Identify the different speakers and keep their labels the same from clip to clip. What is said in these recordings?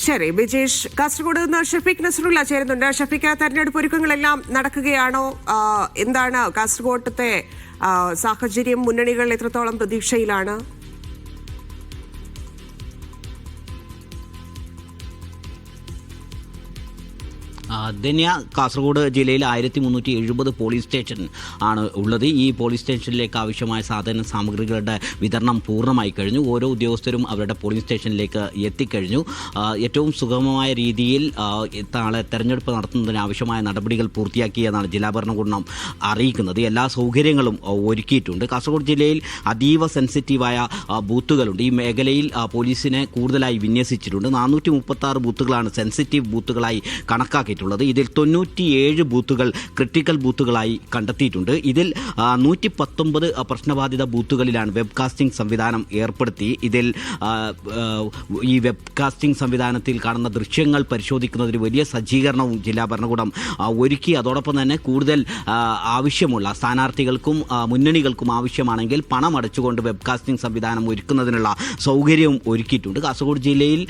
Speaker 1: ശരി ബിജേഷ്, കാസർഗോഡ് നിന്ന് ഷഫീഖ് നസറുള്ള ചേരുന്നുണ്ട്. ഷഫീഖ്, തെരഞ്ഞെടുപ്പ് ഒരുക്കങ്ങളെല്ലാം നടക്കുകയാണോ? എന്താണ് കാസർഗോഡത്തെ സാഹചര്യം? മുന്നണികൾ എത്രത്തോളം പ്രതീക്ഷയിലാണ്?
Speaker 2: ധന്യ, കാസർഗോഡ് ജില്ലയിൽ 1370 പോലീസ് സ്റ്റേഷൻ ആണ് ഉള്ളത്. ഈ പോലീസ് സ്റ്റേഷനിലേക്ക് ആവശ്യമായ സാധന സാമഗ്രികളുടെ വിതരണം പൂർണ്ണമായി കഴിഞ്ഞു. ഓരോ ഉദ്യോഗസ്ഥരും അവരുടെ പോലീസ് സ്റ്റേഷനിലേക്ക് എത്തിക്കഴിഞ്ഞു. ഏറ്റവും സുഗമമായ രീതിയിൽ നാളെ തെരഞ്ഞെടുപ്പ് നടത്തുന്നതിന് ആവശ്യമായ നടപടികൾ പൂർത്തിയാക്കിയെന്നാണ് ജില്ലാ ഭരണകൂടം അറിയിക്കുന്നത്. എല്ലാ സൗകര്യങ്ങളും ഒരുക്കിയിട്ടുണ്ട്. കാസർഗോഡ് ജില്ലയിൽ അതീവ സെൻസിറ്റീവായ ബൂത്തുകളുണ്ട്. ഈ മേഖലയിൽ പോലീസിനെ കൂടുതലായി വിന്യസിച്ചിട്ടുണ്ട്. 436 ബൂത്തുകളാണ് സെൻസിറ്റീവ് ബൂത്തുകളായി കണക്കാക്കിയിട്ടുള്ളത്. ഇതിൽ 97 ബൂത്തുകൾ ക്രിട്ടിക്കൽ ബൂത്തുകളായി കണ്ടെത്തിയിട്ടുണ്ട്. ഇതിൽ 119 പ്രശ്നബാധിത ബൂത്തുകളിലാണ് വെബ്കാസ്റ്റിംഗ് സംവിധാനം ഏർപ്പെടുത്തി. ഇതിൽ ഈ വെബ്കാസ്റ്റിംഗ് സംവിധാനത്തിൽ കാണുന്ന ദൃശ്യങ്ങൾ പരിശോധിക്കുന്നതിന് വലിയ സജ്ജീകരണവും ജില്ലാ ഭരണകൂടം ഒരുക്കി. അതോടൊപ്പം തന്നെ കൂടുതൽ ആവശ്യമുള്ള സ്ഥാനാർത്ഥികൾക്കും മുന്നണികൾക്കും ആവശ്യമാണെങ്കിൽ പണം അടച്ചുകൊണ്ട് വെബ്കാസ്റ്റിംഗ് സംവിധാനം ഒരുക്കുന്നതിനുള്ള സൗകര്യവും ഒരുക്കിയിട്ടുണ്ട്. കാസർഗോഡ് ജില്ലയിൽ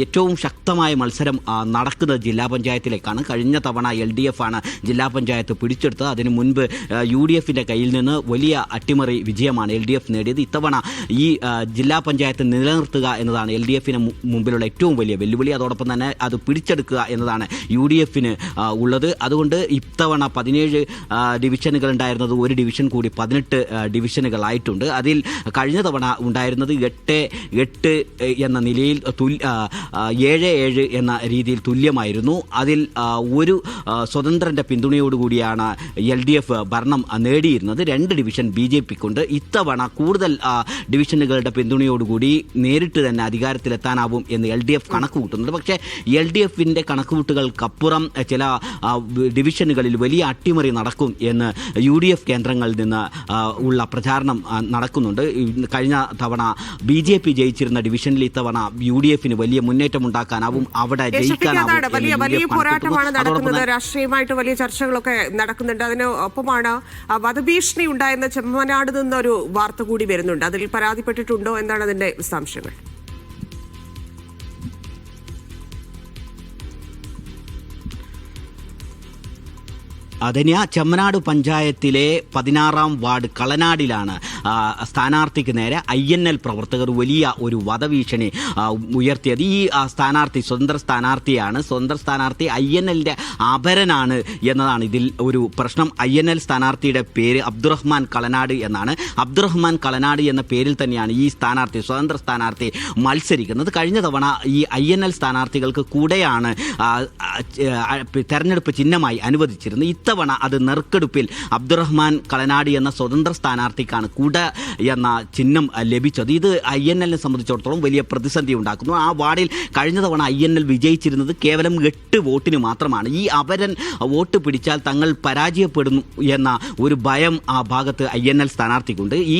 Speaker 2: ഏറ്റവും ശക്തമായ മത്സരം നടക്കുന്നത് ജില്ലാ പഞ്ചായത്തിലേക്കാണ്. കഴിഞ്ഞ തവണ LDF ആണ് ജില്ലാ പഞ്ചായത്ത് പിടിച്ചെടുത്തത്. അതിനു മുൻപ് UDFിൻ്റെ കയ്യിൽ നിന്ന് വലിയ അട്ടിമറി വിജയമാണ് LDF നേടിയത്. ഇത്തവണ ഈ ജില്ലാ പഞ്ചായത്ത് നിലനിർത്തുക എന്നതാണ് LDFിന് മുമ്പിലുള്ള ഏറ്റവും വലിയ വെല്ലുവിളി. അതോടൊപ്പം തന്നെ അത് പിടിച്ചെടുക്കുക എന്നതാണ് UDFിന് ഉള്ളത്. അതുകൊണ്ട് ഇത്തവണ 17 ഡിവിഷനുകൾ ഉണ്ടായിരുന്നത് ഒരു ഡിവിഷൻ കൂടി 18 ഡിവിഷനുകളായിട്ടുണ്ട്. അതിൽ കഴിഞ്ഞ തവണ ഉണ്ടായിരുന്നത് 8 എന്ന നിലയിൽ 7 എന്ന രീതിയിൽ തുല്യമായിരുന്നു. അതിൽ ഒരു സ്വതന്ത്രൻ്റെ പിന്തുണയോടുകൂടിയാണ് LDF ഭരണം നേടിയിരുന്നത്. 2 ഡിവിഷൻ BJPക്കുണ്ട്. ഇത്തവണ കൂടുതൽ ഡിവിഷനുകളുടെ പിന്തുണയോടുകൂടി നേരിട്ട് തന്നെ അധികാരത്തിലെത്താനാവും എന്ന് LDF കണക്ക് കൂട്ടുന്നത്. പക്ഷേ LDFിൻ്റെ കണക്കുകൂട്ടുകൾക്കപ്പുറം ചില ഡിവിഷനുകളിൽ വലിയ അട്ടിമറി നടക്കും എന്ന് UDF കേന്ദ്രങ്ങളിൽ നിന്ന് ഉള്ള പ്രചാരണം നടക്കുന്നുണ്ട്. കഴിഞ്ഞ തവണ BJP ജയിച്ചിരുന്ന ഡിവിഷനിൽ ഇത്തവണ UDFിന് വലിയ മുന്നേറ്റം ഉണ്ടാക്കാനാവും, അവിടെ ജയിക്കാനാവും.
Speaker 1: വലിയ പോരാട്ടമാണ് നടക്കുന്നത്. രാഷ്ട്രീയമായിട്ട് വലിയ ചർച്ചകളൊക്കെ നടക്കുന്നുണ്ട്. അതിന് ഒപ്പമാണ് വധഭീഷണി ഉണ്ടായെന്ന ചെമ്മനാട് നിന്നൊരു വാർത്ത കൂടി വരുന്നുണ്ട്. അതിൽ പരാതിപ്പെട്ടിട്ടുണ്ടോ? എന്താണ് അതിന്റെ വിശദാംശങ്ങൾ?
Speaker 2: അതിന് ചെമ്മനാട് പഞ്ചായത്തിലെ 16-ാം വാർഡ് കളനാടിലാണ് സ്ഥാനാർത്ഥിക്ക് നേരെ INL പ്രവർത്തകർ വലിയ ഒരു വധഭീഷണി ഉയർത്തിയത്. ഈ സ്ഥാനാർത്ഥി സ്വതന്ത്ര സ്ഥാനാർത്ഥിയാണ്. സ്വതന്ത്ര സ്ഥാനാർത്ഥി INLന്റെ അപരനാണ് എന്നതാണ് ഇതിൽ ഒരു പ്രശ്നം. INL സ്ഥാനാർത്ഥിയുടെ പേര് അബ്ദുറഹ്മാൻ കളനാട് എന്നാണ്. അബ്ദുറഹ്മാൻ കളനാട് എന്ന പേരിൽ തന്നെയാണ് ഈ സ്ഥാനാർത്ഥി സ്വതന്ത്ര സ്ഥാനാർത്ഥി മത്സരിക്കുന്നത്. കഴിഞ്ഞ തവണ ഈ INL സ്ഥാനാർത്ഥികൾക്ക് കൂടെയാണ് തെരഞ്ഞെടുപ്പ് ചിഹ്നമായി അനുവദിച്ചിരുന്നത്. ഇത്തവണ അത് നെറുക്കെടുപ്പിൽ അബ്ദുറഹ്മാൻ കളനാടി എന്ന സ്വതന്ത്ര സ്ഥാനാർത്ഥിക്കാണ് കുട എന്ന ചിഹ്നം ലഭിച്ചത്. ഇത് INLനെ സംബന്ധിച്ചിടത്തോളം വലിയ പ്രതിസന്ധി ഉണ്ടാക്കുന്നു. ആ വാർഡിൽ കഴിഞ്ഞ തവണ INL വിജയിച്ചിരുന്നത് കേവലം 8 വോട്ടിന് മാത്രമാണ്. ഈ അപരൻ വോട്ട് പിടിച്ചാൽ തങ്ങൾ പരാജയപ്പെടുന്നു എന്ന ഒരു ഭയം ആ ഭാഗത്ത് INL സ്ഥാനാർത്ഥിക്കുണ്ട്. ഈ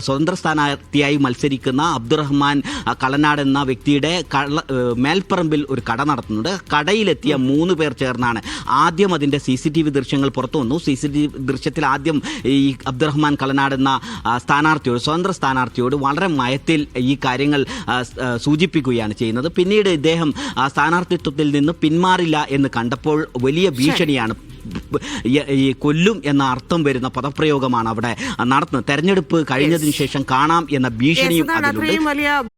Speaker 2: സ്വതന്ത്ര സ്ഥാനാർത്ഥിയായി മത്സരിക്കുന്ന അബ്ദുറഹ്മാൻ കളനാട് എന്ന വ്യക്തിയുടെ മേൽപ്പറമ്പിൽ ഒരു കട നടത്തുന്നുണ്ട്. കടയിലെത്തിയ 3 പേർ ചേർന്നാണ് ആദ്യം അതിൻ്റെ CCTV ദൃശ്യങ്ങൾ പുറത്തു വന്നു. CCTV ദൃശ്യത്തിൽ ആദ്യം ഈ അബ്ദുറഹ്മാൻ കളനാട് എന്ന സ്വതന്ത്ര സ്ഥാനാർത്ഥിയോട് വളരെ മയത്തിൽ ഈ കാര്യങ്ങൾ സൂചിപ്പിക്കുകയാണ് ചെയ്യുന്നത്. പിന്നീട് ഇദ്ദേഹം സ്ഥാനാർത്ഥിത്വത്തിൽ നിന്ന് പിന്മാറില്ല എന്ന് കണ്ടപ്പോൾ വലിയ ഭീഷണിയാണ്, ഈ കൊല്ലും എന്ന അർത്ഥം വരുന്ന പദപ്രയോഗമാണ് അവിടെ നടത്തുന്നത്. തെരഞ്ഞെടുപ്പ് കഴിഞ്ഞതിന് ശേഷം കാണാം എന്ന ഭീഷണിയും അതിലുണ്ട്.